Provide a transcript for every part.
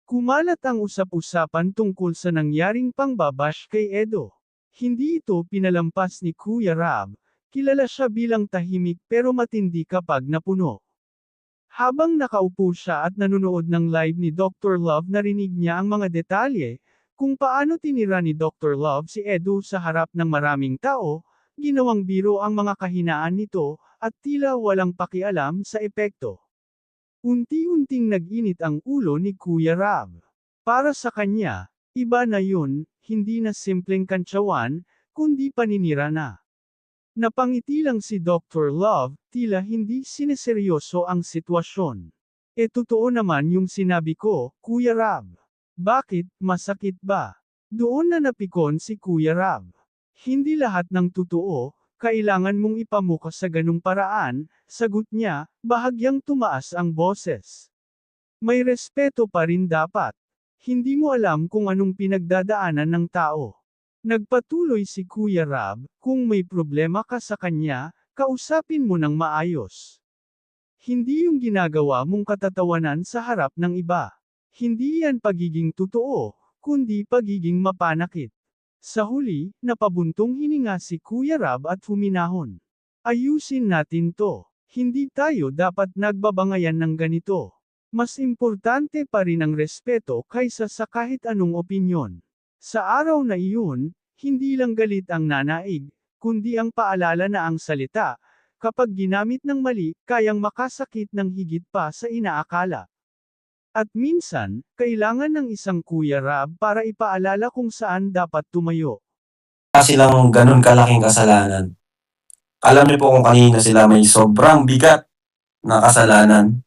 Kumalat ang usap-usapan tungkol sa nangyaring pangbabash kay Edo. Hindi ito pinalampas ni Kuya Rab, kilala siya bilang tahimik pero matindi kapag napuno. Habang nakaupo siya at nanonood ng live ni Dr. Love narinig niya ang mga detalye, kung paano tinira ni Dr. Love si Edo sa harap ng maraming tao, ginawang biro ang mga kahinaan nito, at tila walang pakialam sa epekto. Unti-unting nag-init ang ulo ni Kuya Rab. Para sa kanya, iba na yun, hindi na simpleng kantsawan, kundi paninira na. Napangiti lang si Dr. Love, tila hindi sineseryoso ang sitwasyon. Totoo naman yung sinabi ko, Kuya Rab. Bakit, masakit ba? Doon na napikon si Kuya Rab. Hindi lahat ng totoo, kailangan mong ipamuka sa ganung paraan, sagot niya, bahagyang tumaas ang boses. May respeto pa rin dapat. Hindi mo alam kung anong pinagdadaanan ng tao. Nagpatuloy si Kuya Rab, kung may problema ka sa kanya, kausapin mo ng maayos. Hindi yung ginagawa mong katatawanan sa harap ng iba. Hindi yan pagiging totoo, kundi pagiging mapanakit. Sa huli, napabuntong hininga si Kuya Rab at huminahon. Ayusin natin to. Hindi tayo dapat nagbabangayan ng ganito. Mas importante pa rin ang respeto kaysa sa kahit anong opinyon. Sa araw na iyon, hindi lang galit ang nanaig, kundi ang paalala na ang salita, kapag ginamit ng mali, kayang makasakit ng higit pa sa inaakala. At minsan, kailangan ng isang Kuya Rab para ipaalala kung saan dapat tumayo. Silang ganun kalaking kasalanan. Alam niyo po kung kanino sila may sobrang bigat na kasalanan.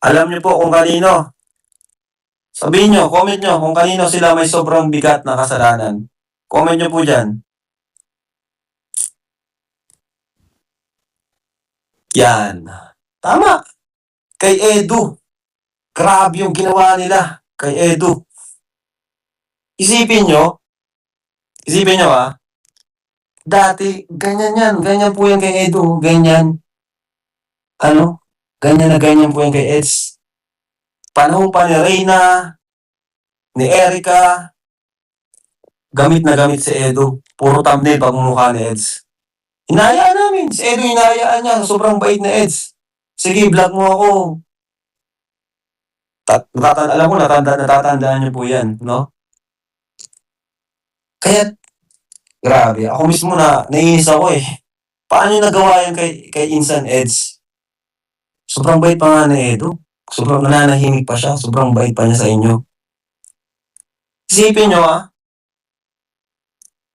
Alam niyo po kung kanino. Sabihin niyo, comment niyo kung kanino sila may sobrang bigat na kasalanan. Comment niyo po dyan. Yan. Tama. Kay Edu. Grabe yung ginawa nila kay Edu. Isipin nyo dati, ganyan yan, ganyan po yan kay Edu, ganyan. Ganyan na ganyan po yan kay Eds. Panahon pa ni Reyna, ni Erica, gamit na gamit si Edu. Puro thumbnail pagmumukha ni Eds. Hinahayaan namin, si Edu hinahayaan niya, sobrang bait na Eds. Sige, vlog mo ako. Alam ko, natatandaan niyo po yan, no? Kaya, grabe, ako mismo naiinis ako eh. Paano niyo nagawa yan kay Insan Eds? Sobrang bait pa nga ni Edu. Sobrang nananahimik pa siya. Sobrang bait pa niya sa inyo. Isipin nyo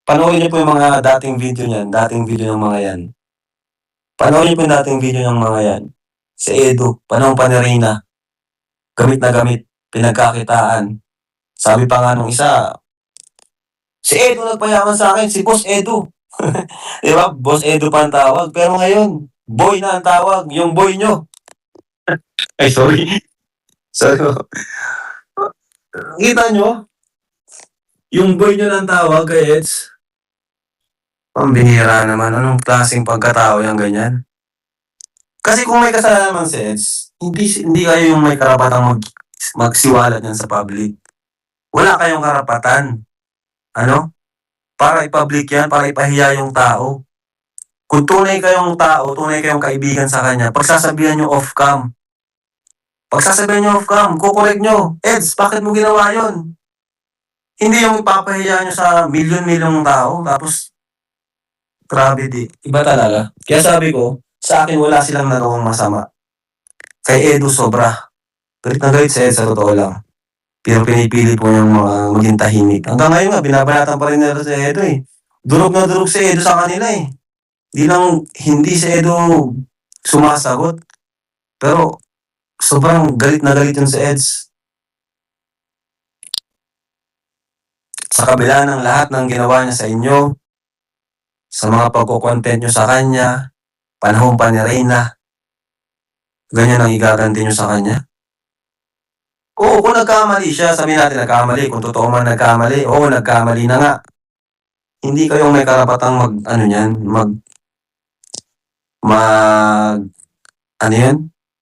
panoorin niyo po yung mga dating video niyan. Dating video ng mga yan. Panoorin niyo po yung dating video ng mga yan. Si Edu, panahon pa ni Reyna. Gamit na gamit. Pinagkakitaan. Sabi pa nga nung isa, si Edu nagpayaman sa akin, si Boss Edu. Diba? Boss Edu pa ang tawag. Pero ngayon, boy na ang tawag. Yung boy nyo. Ay, sorry. So, kita nyo? Yung boy nyo ng tawag kay Eds. Pambihira naman. Anong klaseng pagkatao yung ganyan? Kasi kung may kasalanan naman si Eds, hindi kayo yung may karapatang magsiwalat yan sa public. Wala kayong karapatan. Para i-public yan, para ipahiya yung tao. Kung tunay kayong tao, tunay kayong kaibigan sa kanya, pagsasabihan nyo off-cam. Pagsasabihan nyo off-cam, kukorek nyo. Eds, bakit mo ginawa yun? Hindi yung ipapahiya nyo sa milyon-milyong tao, tapos, grabe di. Iba talaga. Kaya sabi ko, sa akin wala silang nagawang masama. Kay Edu sobra. Galit na galit si Ed sa totoo lang. Pero pinipili po yung maging tahimik. Hanggang ngayon nga, binabanatan pa rin nila si Edu eh. Durog na durog si Edu sa kanila eh. Hindi si Edu sumasagot. Pero, sobrang galit na galit yun si Eds. Sa kabila ng lahat ng ginawa niya sa inyo, sa mga pagkukontent nyo sa kanya, panahon pa ni Reyna, ganyan ang igaganti nyo sa kanya? Oo, kung nagkamali siya, sabihin natin nagkamali. Kung totoo man nagkamali, oo, nagkamali na nga. Hindi kayong may karapatang ano yan,